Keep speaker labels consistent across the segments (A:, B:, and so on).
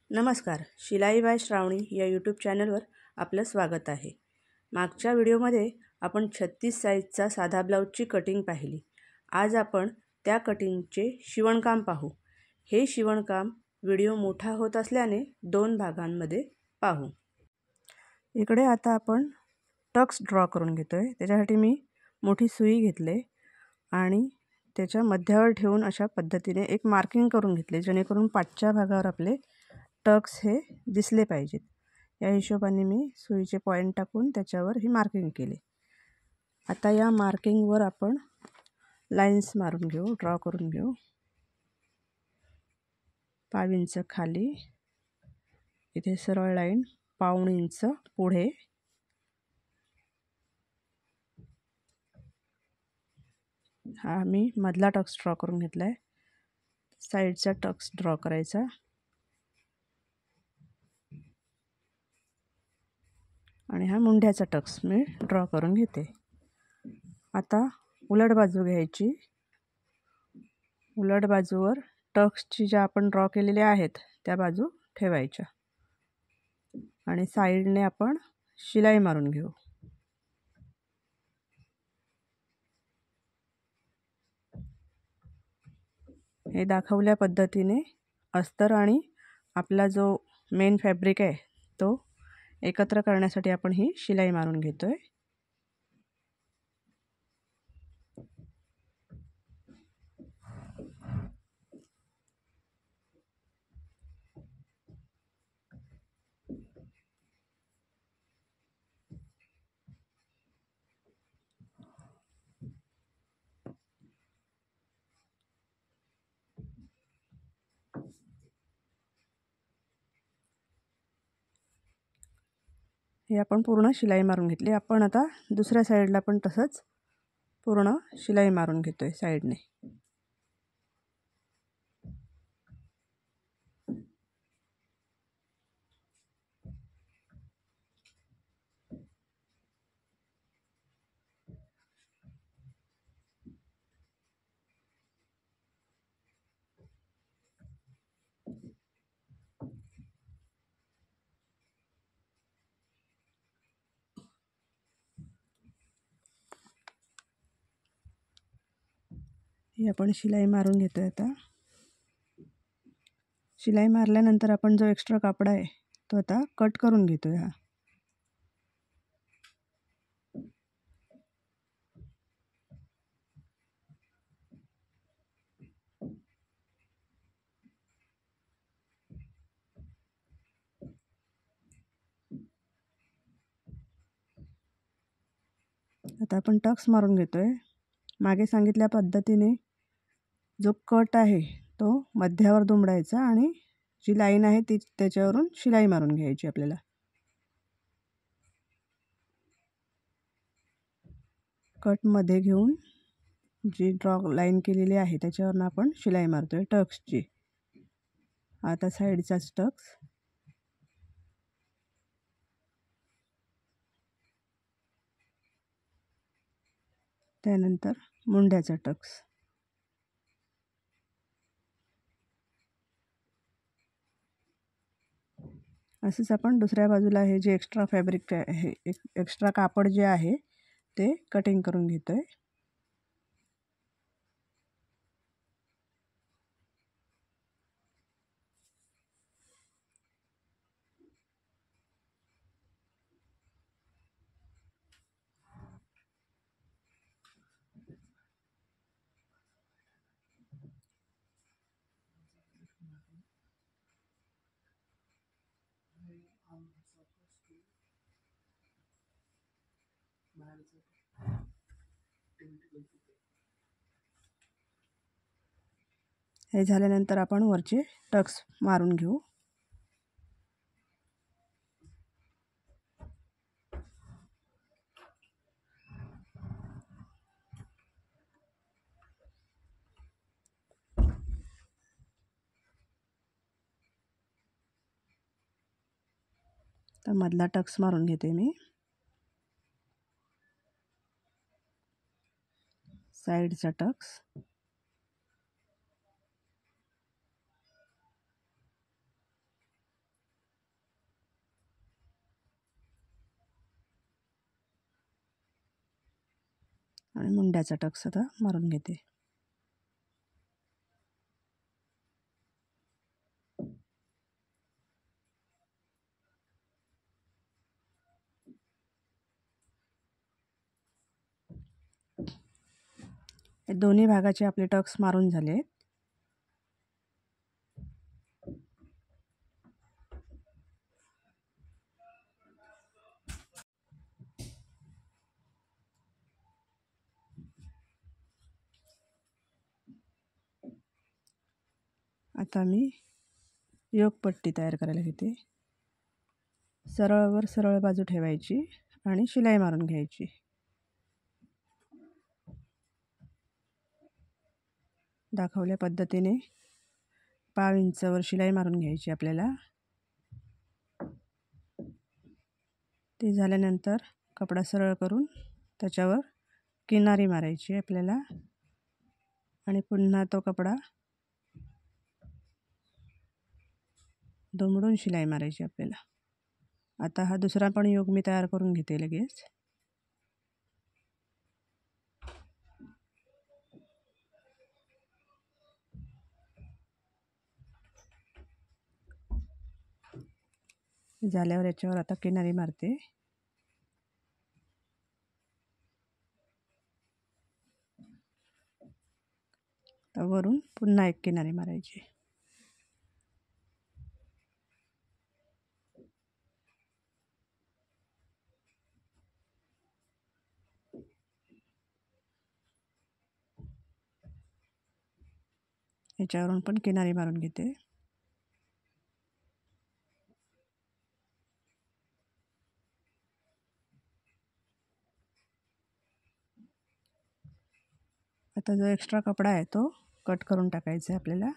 A: नमस्कार, शिलाई बाय श्रावणी या यूट्यूब चॅनलवर आपलं स्वागत आहे। मागच्या व्हिडिओमध्ये आपण 36 साईजचा साधा ब्लाऊजची कटिंग पाहिली। आज आपण त्या कटिंगचे शिवणकाम पाहू। हे शिवणकाम व्हिडिओ मोठा होत असल्याने 2 भागांमध्ये पाहू। इकडे आता आपण टक्स ड्रॉ करून घेतोय। त्याच्यासाठी मी मोठी सुई घेतले आणि त्याच्या मध्यावर ठेवून अशा पद्धतीने एक मार्किंग करून घेतले, जेणेकरून पाठच्या भागावर आपले टक्स हे दिसले पाहिजेत। या हिशोबाने मी सुईचे पॉइंट टाकून त्याच्यावर ही मार्किंग केले। आता या मार्किंगवर आपण लाइन्स मारून घेऊ, ड्रॉ करून घेऊ। 5 इंच खाली, इथे सरळ लाईन 1.5 इंच पुढे, हा मी मधला टक्स ड्रॉ करून घेतलाय। साइडचा टक्स ड्रॉ करायचा आणि हा मुंड्याचा टक्स मी ड्रॉ करून घेते। आता उलट बाजू घ्यायची। उलट बाजूवर टक्सची ज्या आपण ड्रॉ केलेल्या आहेत त्या बाजू ठेवायच्या आणि साइडने आपण शिलाई मारून घेऊ। हे दाखवल्या पद्धतीने अस्तर आणि आपला जो मेन फॅब्रिक आहे तो एकत्र करण्यासाठी आपण ही शिलाई मारून घेतोय। हे आपण पूर्ण शिलाई मारून घेतली। आपण आता दुसऱ्या साइडला पण तसंच पूर्ण शिलाई मारून घेतोय साइडने। ही आपण शिलाई मारून घेतोय। आता शिलाई मारल्यानंतर आपण जो एक्स्ट्रा कापड आहे तो आता कट करून घेतोय। हा आता आपण टक्स मारून घेतोय। मागे सांगितल्या पद्धतीने जो कट आहे तो मध्यावर दुमडायचा आणि जी लाईन आहे ती त्याच्यावरून शिलाई मारून घ्यायची आपल्याला। कट मध्ये घेऊन जी ड्रॉ लाईन केलेली आहे त्याच्यावरून आपण शिलाई मारतोय टक्सची। आता साइडचाच टक्स, त्यानंतर मुंड्याचा टक्स। असंच आपण दुसऱ्या बाजूला हे जे एक्स्ट्रा फॅब्रिक आहे, एक्स्ट्रा कापड जे आहे ते कटिंग करून घेतोय। हे झाल्यानंतर आपण वरचे टक्स मारून घेऊ। तर मधला टक्स मारून घेते मी। साइडचा टक्स, आणि मुंड्याचा टक्स आता मारून घेते. दोन्ही भागाचे आपले टक्स मारून झाले. आता मी योगपट्टी तयार करायला घेते. सरळवर सरळ बाजू ठेवायची आणि शिलाई मारून घ्यायची. दाखवल्या पद्धतीने 5 इंचावर शिलाई मारून घ्यायची आपल्याला. ते झाल्यानंतर कपडा सरळ करून त्याच्यावर किनारी मारायची आपल्याला आणि पुन्हा तो कपडा दुमडून शिलाई मारायची आपल्याला. आता हा दुसरा पण योग मी तयार करून घेते लगेच. झाल्यावर याच्यावर आता किनारी मारते. वरून पुन्हा एक किनारी मारायची. याच्यावरून पण किनारी मारून घेते. आता जो एक्स्ट्रा कपडा आहे तो कट करून टाकायचा आहे आपल्याला.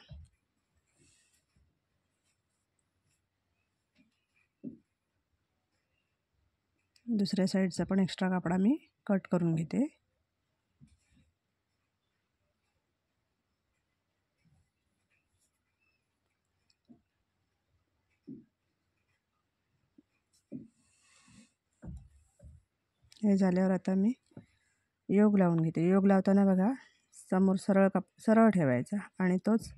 A: दुसऱ्या साईडचा पण एक्स्ट्रा कपडा मी कट करून घेते. हे झाल्यावर आता मी योग लावून घेते. योग लावताना बघा समोर सरळ ठेवायचा आणि तोच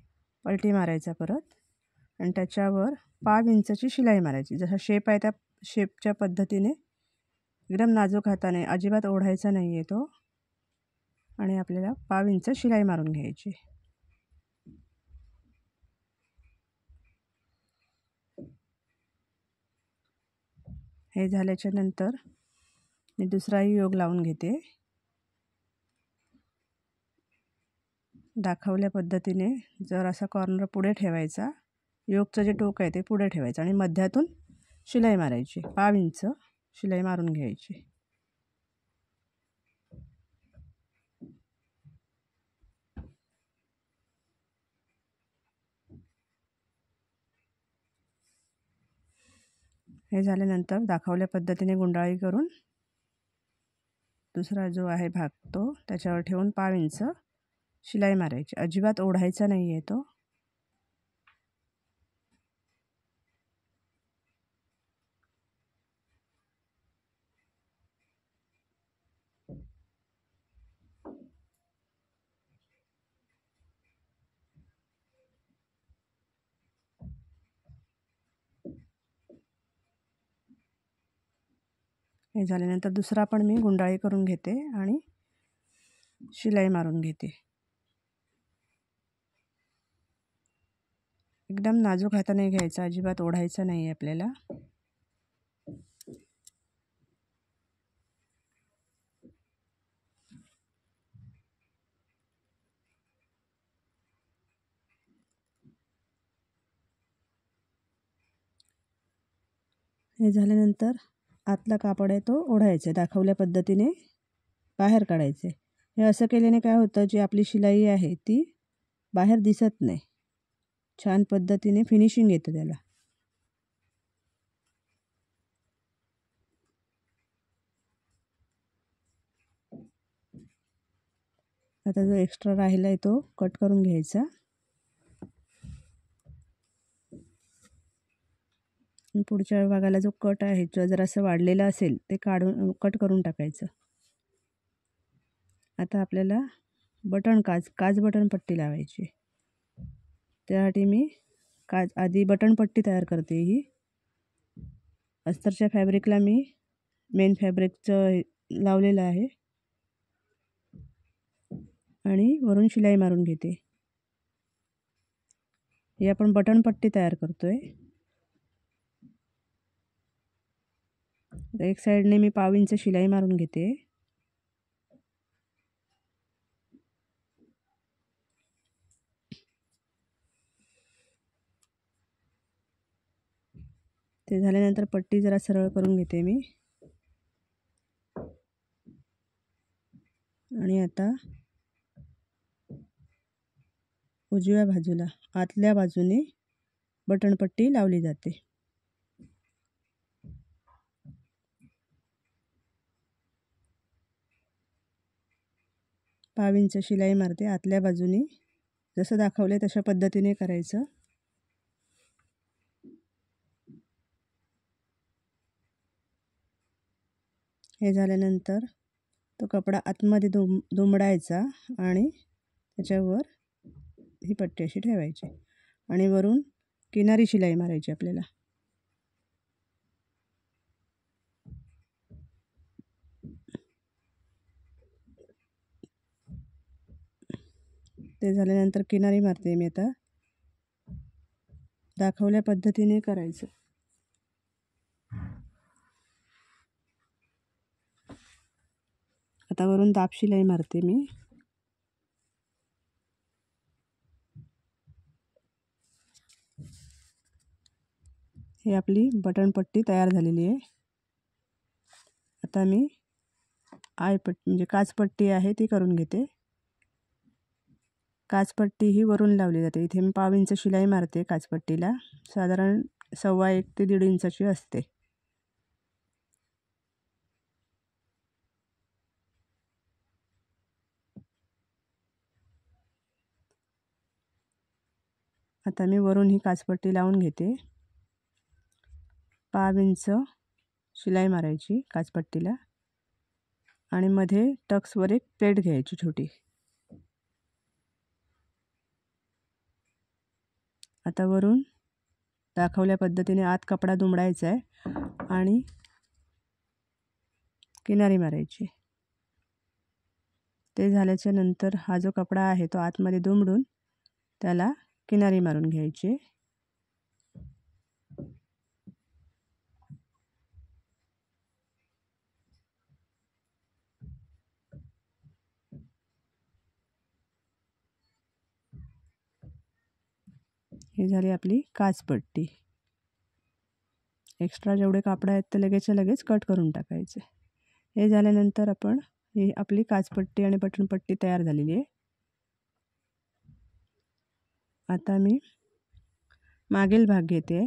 A: पलटी मारायचा परत आणि त्याच्यावर 5 इंचाची शिलाई मारायची. जसा शेप आहे त्या शेपच्या पद्धतीने एकदम नाजूक हाताने, अजिबात ओढायचा नाही आहे तो, आणि आपल्याला 5 इंच शिलाई मारून घ्यायची. हे झाल्याच्या नंतर मी दुसराही योग लावून घेते. दाखवल्या पद्धतीने जर असा कॉर्नर पुढे ठेवायचा, योगचं जे टोक आहे ते पुढे ठेवायचं आणि मध्यातून शिलाई मारायची. 5 इंच शिलाई मारून घ्यायची. हे झाल्यानंतर दाखवल्या पद्धतीने गुंडाळी करून दुसरा जो आहे भाग तो त्याच्यावर ठेवून 5 इंच शिलाई मारायची. अजिबात ओढायचा नाही आहे तो. हे झाल्यानंतर दुसरा पण मी गुंडाळी करून घेते आणि शिलाई मारून घेते. एकदम नाजूक हाताने घ्यायचा, अजिबात ओढायचा नाही आहे आपल्याला. हे झाल्यानंतर आतला कापड आहे तो ओढायचा, दाखवल्या पद्धतीने बाहेर काढायचे. हे असं केल्याने काय होतं, जी आपली शिलाई आहे ती बाहेर दिसत नाही, छान पद्धतीने फिनिशिंग येतं त्याला. आता जो एक्स्ट्रा राहिला आहे तो कट करून घ्यायचा. पुढच्या भागाला जो कट आहे जो जर असं वाढलेला असेल ते कट करून टाकायचं. आता आपल्याला काज बटन पट्टी लावायची. त्यासाठी मी आधी बटन पट्टी तयार करते. ही अस्तरच्या फॅब्रिकला मी मेन फॅब्रिकचं लावलेलं आहे आणि वरून शिलाई मारून घेते. ही आपण बटन पट्टी तयार करतोय. एक साईडने मी 1/2 इंच शिलाई मारून घेते. ते झाल्यानंतर पट्टी जरा सरळ करून घेते मी. आणि आता उजव्या बाजूला आतल्या बाजूने बटन पट्टी लावली जाते. पाव इंच शिलाई मारते आतल्या बाजूने. जसं दाखवले तशा पद्धतीने करायचं. हे झाल्यानंतर तो कपडा आतमध्ये दुमडायचा आणि त्याच्यावर ही पट्टी अशी ठेवायची आणि वरून किनारी शिलाई मारायची आपल्याला. ते झाल्यानंतर किनारी मारते मी. आता दाखवल्या पद्धतीने करायचं. आता वरून दाब शिलाई मारते मी. ही आपली बटन पट्टी तयार झालेली आहे. आता मी म्हणजे काचपट्टी आहे ती करून घेते. काचपट्टी ही वरून लावली जाते. इथे मी 1/2 इंच शिलाई मारते काचपट्टीला. साधारण 1.25 ते 1.5 इंचाची असते. आता मी वरून ही काचपट्टी लावून घेते. 1/2 इंच शिलाई मारायची काचपट्टीला आणि मध्ये टक्सवर एक प्लेट घ्यायची छोटी. आता वरून दाखवल्या पद्धतीने आत कपडा दुमडायचा आहे आणि किनारी मारायची. ते झाल्याच्या नंतर हा जो कपडा आहे तो आतमध्ये दुमडून त्याला किनारी मारून घ्यायची. ही झाली आपली काचपट्टी. एक्स्ट्रा जेवढे कापड आहेत ते लगेच कट करून टाकायचे. हे झाल्यानंतर आपण ही आपली काचपट्टी आणि बटनपट्टी तयार झालेली आहे. आता मी मागील भाग घेते.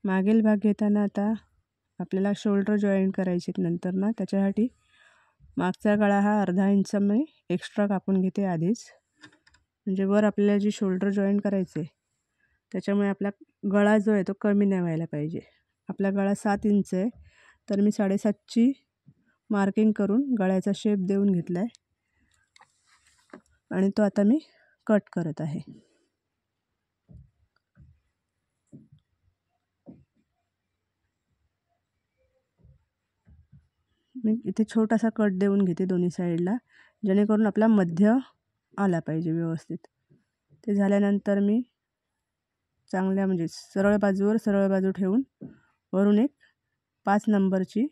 A: मागील भाग घेताना आता आपल्याला शोल्डर जॉईन करायचे नंतर ना. त्याच्यासाठी मागचा गळा हा 1/2 इंच मी एक्स्ट्रा कापून घेते आधीच. म्हणजे वर आपल्याला जी शोल्डर जॉईन करायचे त्याच्यामुळे आपला गळा जो आहे तो कमी नाही व्हायला पाहिजे. आपला गळा 7 इंच आहे तर मी 7.5ची मार्किंग करून गळ्याचा शेप देऊन घेतला आहे आणि तो आता मी कट करत आहे. मी इथे छोटासा कट देऊन घेते दोन्ही साईडला, जेणेकरून आपला मध्य आला पाहिजे व्यवस्थित. ते झाल्यानंतर मी चांगल्या म्हणजे सरळ बाजू ठेवून वरून एक 5 नंबरची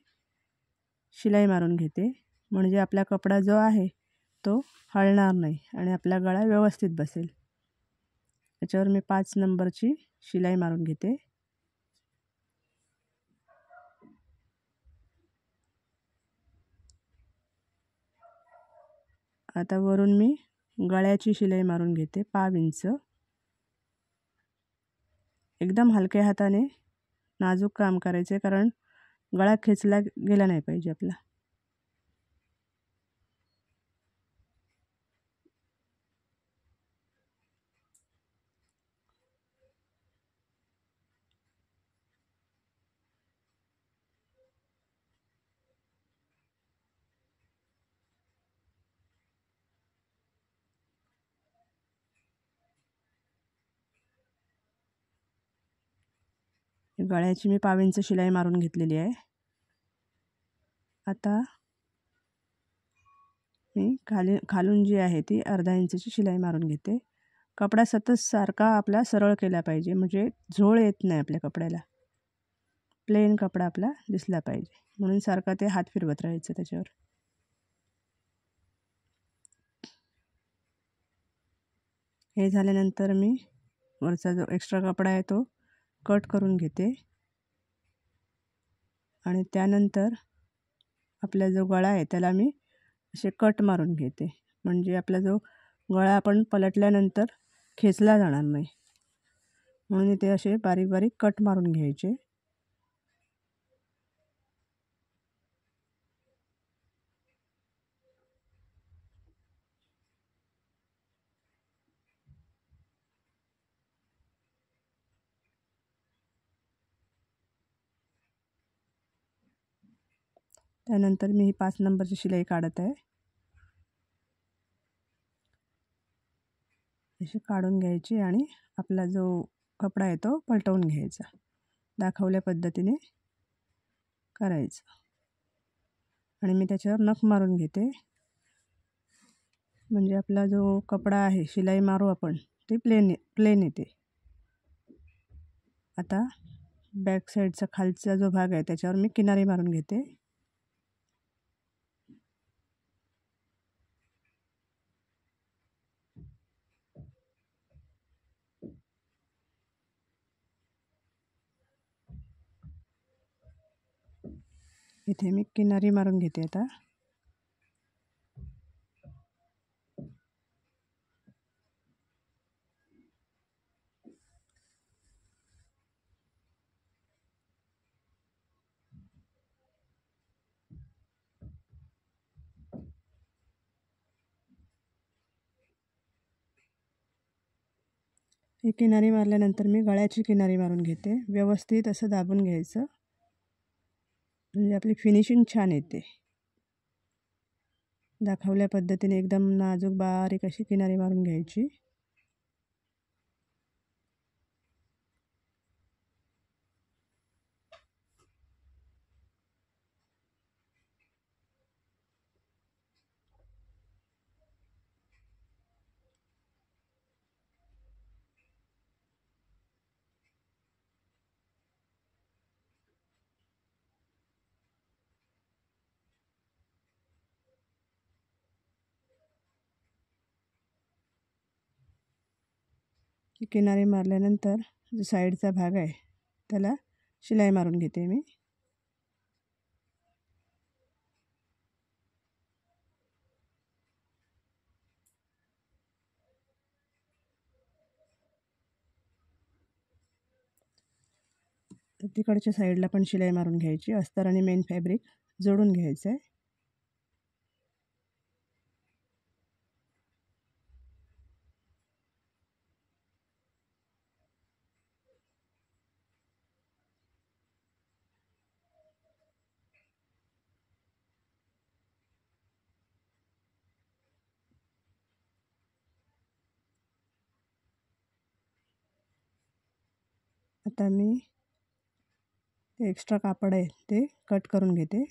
A: शिलाई मारून घेते. म्हणजे आपला कपडा जो आहे तो हलणार नाही आणि आपला गळा व्यवस्थित बसेल. त्याच्यावर मी 5 नंबरची शिलाई मारून घेते. आता वरून मी गळ्याची शिलाई मारून घेते 1/2 इंच. एकदम हलक्या हाताने नाजूक काम करायचे, कारण गळा खेचला गेला नाही पाहिजे आपला. गळ्याची मी 1/2 इंच शिलाई मारून घेतलेली आहे। आता मी खालून जी आहे ती अर्धा इंचची शिलाई मारून घेते। कपडा सतत सारखा आपला सरळ केला पाहिजे, म्हणजे झोळ येत नाही आपल्या कपड्याला। प्लेन कपडा आपला दिसला पाहिजे, म्हणून सारखा ते हात फिरवत राहायचं त्याच्यावर। हे झाल्यानंतर मी वरचा जो एक्स्ट्रा कपडा आहे तो कट करून घेते आणि त्यानंतर आपला जो गळा आहे त्याला मी असे कट मारून घेते, म्हणजे आपला जो गळा आपण पलटल्यानंतर खेचला जाणार नाही, म्हणून इथे असे बारीक बारीक कट मारून घ्यायचे। त्यानंतर मी ही 5 नंबरची शिलाई काढत आहे। अशी काढून घ्यायची आणि आपला जो कपडा आहे तो पलटवून घ्यायचा, दाखवल्या पद्धतीने करायचं। आणि मी त्याच्यावर नख मारून घेते, म्हणजे आपला जो कपडा आहे शिलाई मारू आपण ते प्लेन येते। आता बॅक साईडचा खालचा जो भाग आहे त्याच्यावर मी किनारी मारून घेते। इथे मी किनारी मारून घेते। आता ही किनारी मारल्यानंतर मी गळ्याची किनारी मारून घेते। व्यवस्थित असं दाबून घ्यायचं, म्हणजे आपली फिनिशिंग छान येते। दाखवल्या पद्धतीने एकदम नाजूक बारीक अशी किनारी मारून घ्यायची। किनारी मारल्यानंतर जो साईडचा भाग आहे त्याला शिलाई मारून घेते मी। तिकडच्या साईडला पण शिलाई मारून घ्यायची। अस्तर आणि मेन फॅब्रिक जोडून घ्यायचं आहे। आता मी ते एक्स्ट्रा कापड आहे ते कट करून घेते।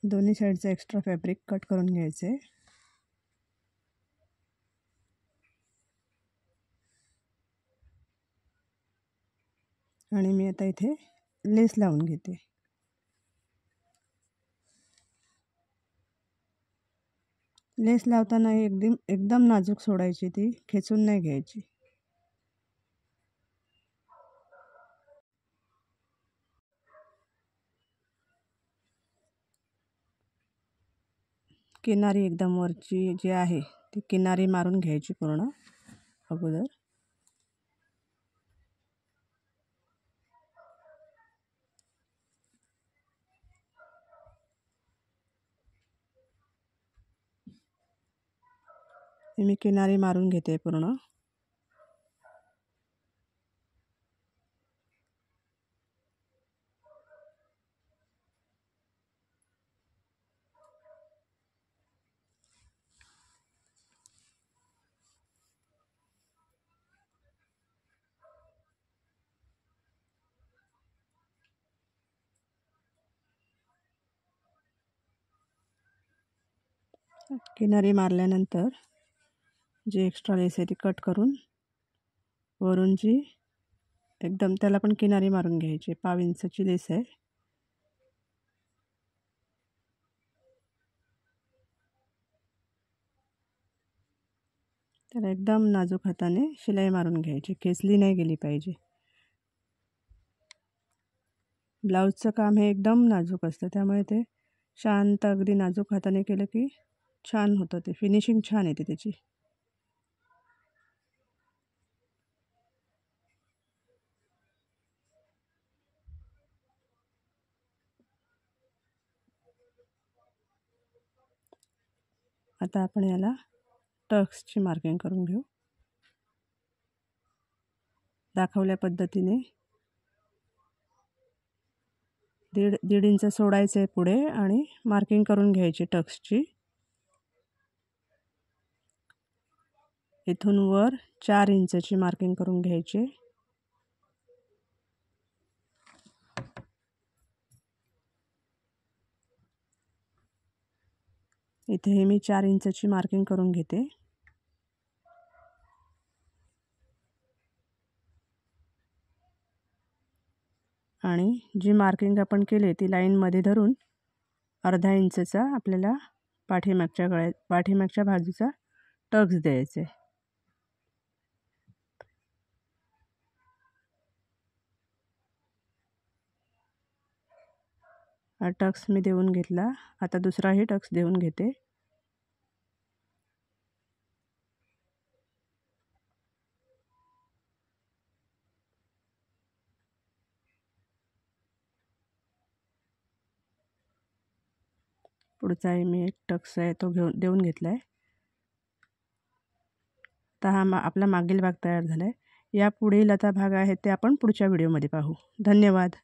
A: दोन्ही साईडचं एक्स्ट्रा फॅब्रिक कट करून घ्यायचं आहे। आणि मी आता इथे लेस लावून घेते। लेस लावताना एकदम नाजूक सोडायची, ती खेचून नाही घ्यायची। किनारी एकदम वरची जी आहे ती किनारी मारून घ्यायची पूर्ण अगोदर। मी किनारी मारून घेते पूर्ण। किनारी मारल्यानंतर जी एक्स्ट्रा लेस आहे ती कट करून वरून जी एकदम त्याला पण किनारी मारून घ्यायची. 1/2 इंचाची लेस आहे. त्याला एकदम नाजूक हाताने शिलाई मारून घ्यायची. खेचली नाही गेली पाहिजे. ब्लाऊजचं काम हे एकदम नाजूक असतं, त्यामुळे ते शांत अगदी नाजूक हाताने केलं की छान होतं. ते फिनिशिंग छान येते त्याची. आता आपण याला टक्सची मार्किंग करून घेऊ. दाखवल्या पद्धतीने 1.5 इंच सोडायचं आहे पुढे आणि मार्किंग करून घ्यायची टक्सची. इथून वर 4 इंचची मार्किंग करून घ्यायची. इथे मी 4 इंचची मार्किंग करून घेते. आणि जी मार्किंग आपण केली ती लाईनमध्ये धरून 1/2 इंचचा आपल्याला पाठीमागच्या बाजूचा टक्स द्यायचा आहे. हा टक्स मी देऊन घेतला. आता दुसराही टक्स देऊन घेते. पुढचाही मी एक टक्स आहे तो देऊन घेतला आहे. आता हा आपला मागील भाग तयार झाला आहे. या पुढील आता भाग आहे ते आपण पुढच्या व्हिडिओमध्ये पाहू. धन्यवाद.